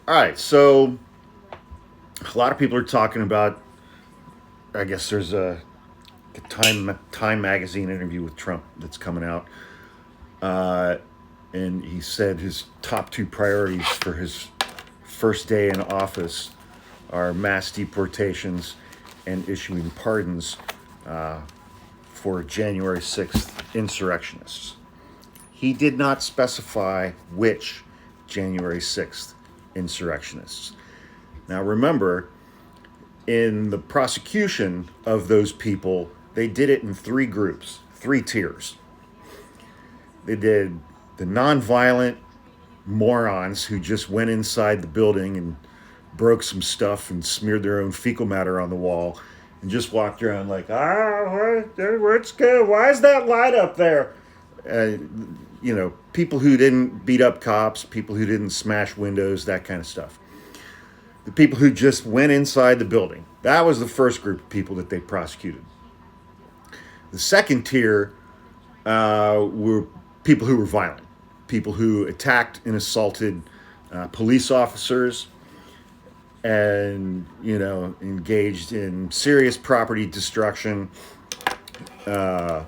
All right, so a lot of people are talking about. I guess there's a Time magazine interview with Trump that's coming out, uh, and he said his top two priorities for his first day in office are mass deportations and issuing pardons for January 6th insurrectionists. He did not specify which January 6th insurrectionists. Now, remember, in the prosecution of those people, they did it in three groups, three tiers. They did the nonviolent morons who just went inside the building and broke some stuff and smeared their own fecal matter on the wall and just walked around like, what's good? Why is that light up there? Uh, people who didn't beat up cops, people who didn't smash windows, that kind of stuff. The people who just went inside the building. That was the first group of people that they prosecuted. The second tier were people who were violent, people who attacked and assaulted police officers, and engaged in serious property destruction. But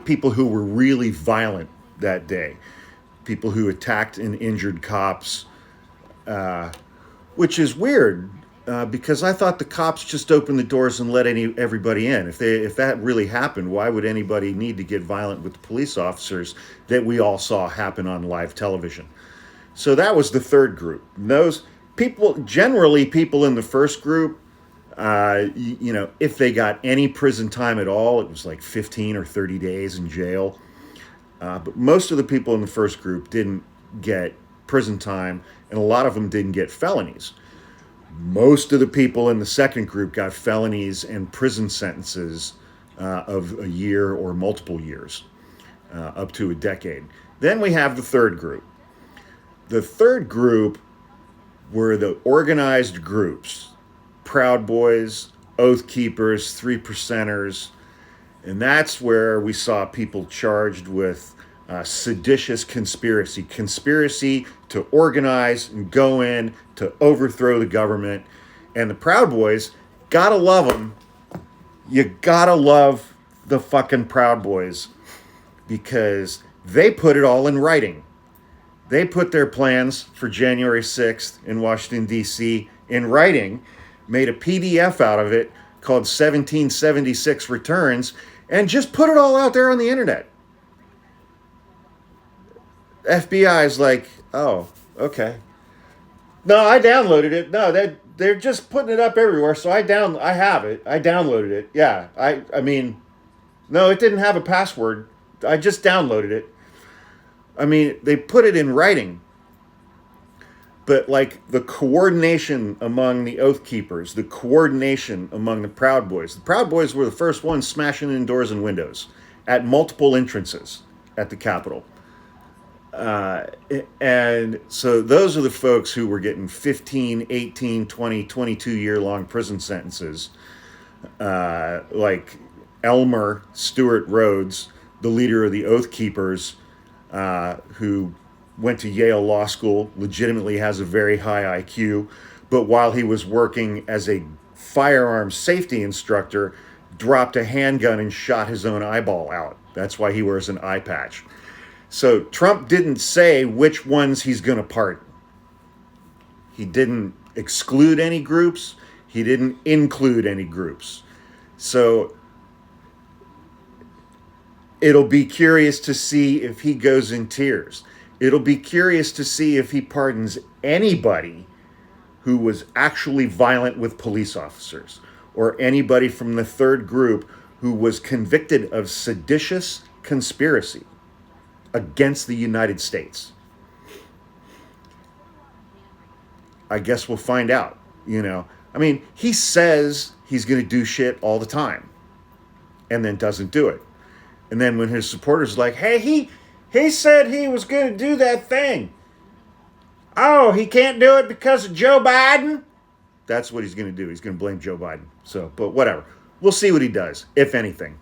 people who were really violent that day, people who attacked and injured cops, which is weird because I thought the cops just opened the doors and let everybody in. If that really happened, why would anybody need to get violent with the police officers that we all saw happen on live television? So that was the third group. Those people, generally people in the first group, if they got any prison time at all, it was like 15 or 30 days in jail. But most of the people in the first group didn't get prison time, and a lot of them didn't get felonies. Most of the people in the second group got felonies and prison sentences of a year or multiple years, up to a decade. Then we have the third group. The third group were the organized groups: Proud Boys, Oath Keepers, Three Percenters, and that's where we saw people charged with seditious conspiracy to organize and go in to overthrow the government. And the Proud Boys, gotta love them. You gotta love the fucking Proud Boys because they put it all in writing. They put their plans for January 6th in Washington, D.C. in writing, made a PDF out of it called 1776 Returns, and just put it all out there on the internet. FBI is like, oh, okay. No, I downloaded it. No, they're just putting it up everywhere. So I have it. I downloaded it. Yeah, I mean, no, it didn't have a password. I just downloaded it. I mean, they put it in writing. But like the coordination among the Oath Keepers, the coordination among the Proud Boys. The Proud Boys were the first ones smashing in doors and windows at multiple entrances at the Capitol. And so those are the folks who were getting 15, 18, 20, 22 year long prison sentences. Like Elmer Stewart Rhodes, the leader of the Oath Keepers, who went to Yale Law School, legitimately has a very high IQ, but while he was working as a firearms safety instructor, dropped a handgun and shot his own eyeball out. That's why he wears an eye patch. So Trump didn't say which ones he's going to pardon. He didn't exclude any groups. He didn't include any groups. So it'll be curious to see if he goes in tiers. It'll be curious to see if he pardons anybody who was actually violent with police officers or anybody from the third group who was convicted of seditious conspiracy against the United States. I guess we'll find out, I mean, he says he's going to do shit all the time and then doesn't do it. And then when his supporters are like, hey, he said he was going to do that thing. Oh, he can't do it because of Joe Biden? That's what he's going to do. He's going to blame Joe Biden. So, but whatever. We'll see what he does, if anything.